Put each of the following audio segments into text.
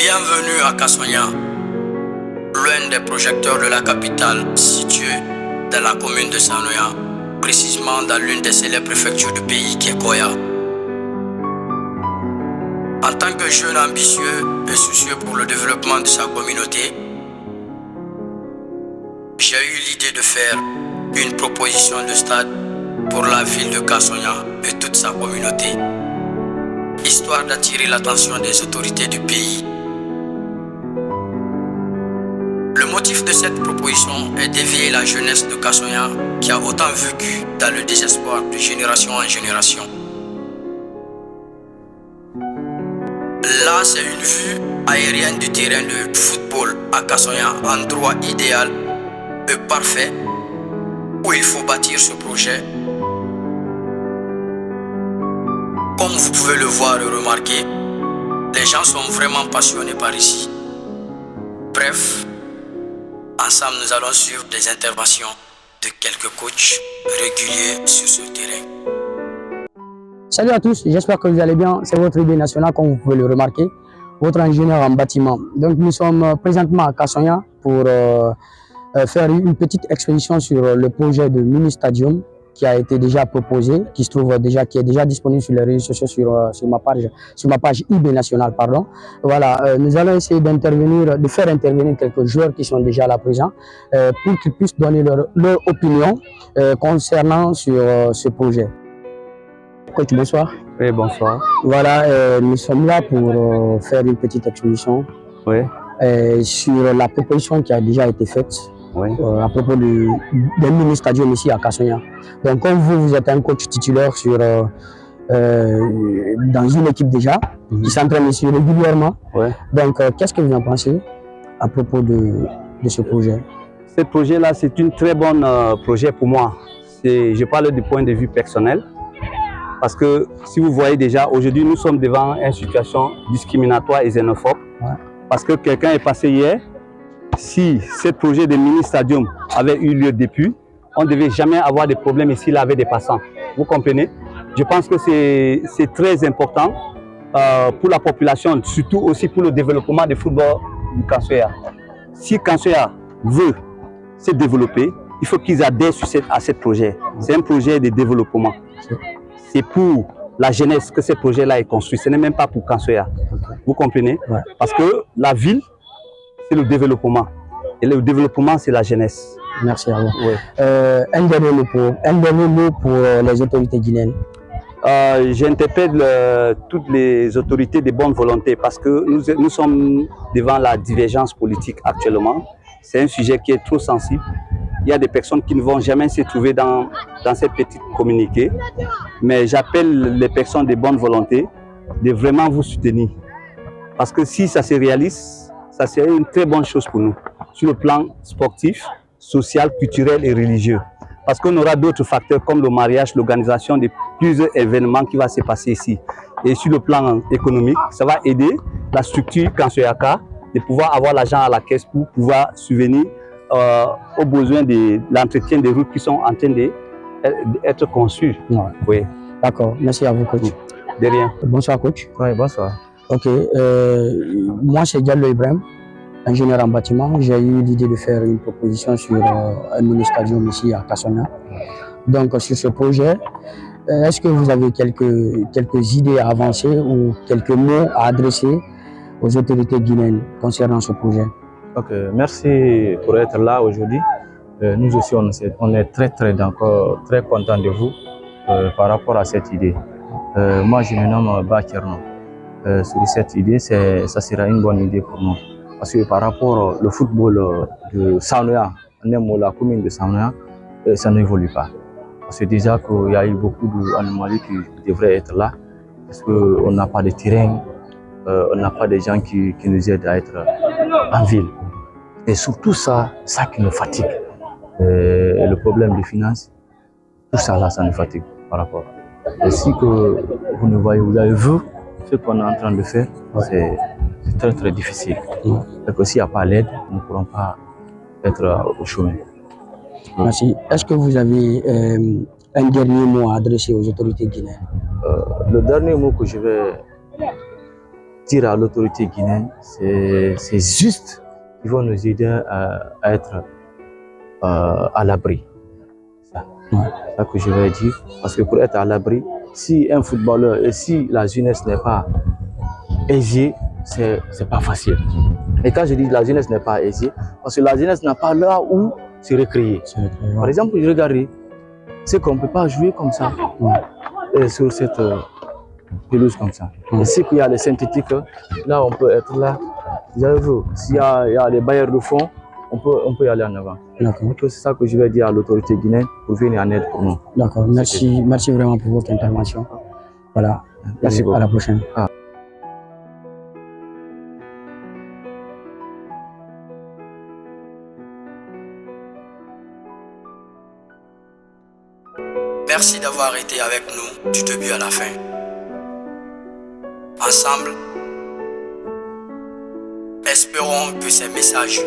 Bienvenue à Kassonia, l'un des projecteurs de la capitale, situé dans la commune de Sanoya, précisément dans l'une des célèbres préfectures du pays qui est Koya. En tant que jeune ambitieux et soucieux pour le développement de sa communauté, j'ai eu l'idée de faire une proposition de stade pour la ville de Kassonia et toute sa communauté, histoire d'attirer l'attention des autorités du pays. Le motif de cette proposition est d'éveiller la jeunesse de Kassonia qui a autant vécu dans le désespoir de génération en génération. Là, c'est une vue aérienne du terrain de football à Kassonia, endroit idéal et parfait où il faut bâtir ce projet. Comme vous pouvez le voir et remarquer, les gens sont vraiment passionnés par ici. Bref, ensemble nous allons suivre des interventions de quelques coachs réguliers sur ce terrain. Salut à tous, j'espère que vous allez bien. C'est votre idée nationale, comme vous pouvez le remarquer, votre ingénieur en bâtiment. Donc nous sommes présentement à Kassonia pour faire une petite expédition sur le projet de mini stadium qui a été déjà proposé, qui est déjà disponible sur les réseaux sociaux sur ma page IB nationale, pardon. Voilà, nous allons essayer de faire intervenir quelques joueurs qui sont déjà là présents pour qu'ils puissent donner leur opinion concernant sur ce projet. Coach, bonsoir. Oui, bonsoir. Voilà, nous sommes là pour faire une petite exposition sur la proposition qui a déjà été faite à propos d'un mini-stadium ici à Kassonia. Donc, comme vous êtes un coach titulaire dans une équipe déjà, qui s'entraîne ici régulièrement. Donc, qu'est-ce que vous en pensez à propos de ce projet? Ce projet-là, c'est un très bon projet pour moi. Je parle du point de vue personnel. Parce que si vous voyez déjà, aujourd'hui, nous sommes devant une situation discriminatoire et xénophobe. Parce que quelqu'un est passé hier, si ce projet de mini-stadium avait eu lieu depuis, on ne devait jamais avoir de problème ici là avec des passants. Vous comprenez? Je pense que c'est très important pour la population, surtout aussi pour le développement du football du Kassoya. Si Kassoya veut se développer, il faut qu'ils adhèrent à ce projet. C'est un projet de développement. C'est pour la jeunesse que ce projet-là est construit. Ce n'est même pas pour Kassoya. Vous comprenez? Parce que la ville, c'est le développement. Et le développement, c'est la jeunesse. Merci à vous. Un dernier mot pour les autorités guinéennes. J'interpelle toutes les autorités de bonne volonté parce que nous sommes devant la divergence politique actuellement. C'est un sujet qui est trop sensible. Il y a des personnes qui ne vont jamais se trouver dans cette petite communiqué. Mais j'appelle les personnes de bonne volonté de vraiment vous soutenir. Parce que si ça se réalise, ça serait une très bonne chose pour nous. Sur le plan sportif, social, culturel et religieux. Parce qu'on aura d'autres facteurs comme le mariage, l'organisation de plusieurs événements qui vont se passer ici. Et sur le plan économique, ça va aider la structure Kassoyaka de pouvoir avoir l'argent à la caisse pour pouvoir subvenir aux besoins de l'entretien des routes qui sont en train d'être conçues. Oui. D'accord, merci à vous, coach. De rien. Bonsoir, coach. Oui, bonsoir. Ok, moi c'est Diallo Ibrahim, ingénieur en bâtiment. J'ai eu l'idée de faire une proposition sur un mini-stadium ici à Kassonia. Donc sur ce projet, est-ce que vous avez quelques idées à avancer ou quelques mots à adresser aux autorités guinéennes concernant ce projet? Ok, merci pour être là aujourd'hui. Nous aussi, on est très d'accord, très content de vous par rapport à cette idée. Moi, je me nomme Bakirno. Sur cette idée, ça sera une bonne idée pour nous. Parce que par rapport au football de Sanoya, la commune de Sanoya, ça n'évolue pas. Parce que déjà qu'il y a eu beaucoup d'anomalies qui devraient être là. Parce qu'on n'a pas de terrain, on n'a pas de gens qui nous aident à être en ville. Et surtout ça qui nous fatigue. Le problème des finances, tout ça là, ça nous fatigue par rapport. Et si que vous avez vu ce qu'on est en train de faire, c'est très difficile. Donc s'il n'y a pas l'aide, nous ne pourrons pas être au chemin. Merci. Est-ce que vous avez un dernier mot à adresser aux autorités guinéennes? Le dernier mot que je vais dire à l'autorité guinéenne, c'est juste qu'ils vont nous aider à être à l'abri. C'est ça que je vais dire. Parce que pour être à l'abri, si un footballeur et si la jeunesse n'est pas aisée, c'est pas facile. Et quand je dis la jeunesse n'est pas aisée, parce que la jeunesse n'a pas là où se recréer. Par exemple, je regardais, c'est qu'on ne peut pas jouer comme ça sur cette pelouse comme ça. Ici, il y a les synthétiques, là on peut être là. Vous avez vu, s'il y a les bailleurs de fonds, on peut y aller en avant. Donc c'est ça que je vais dire à l'autorité guinéenne pour venir en aide pour nous. D'accord, merci vraiment pour votre intervention. Voilà, merci beaucoup. À la prochaine. Merci d'avoir été avec nous du début à la fin. Ensemble, espérons que ces messages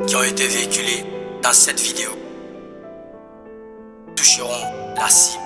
qui ont été véhiculés dans cette vidéo toucheront la cible.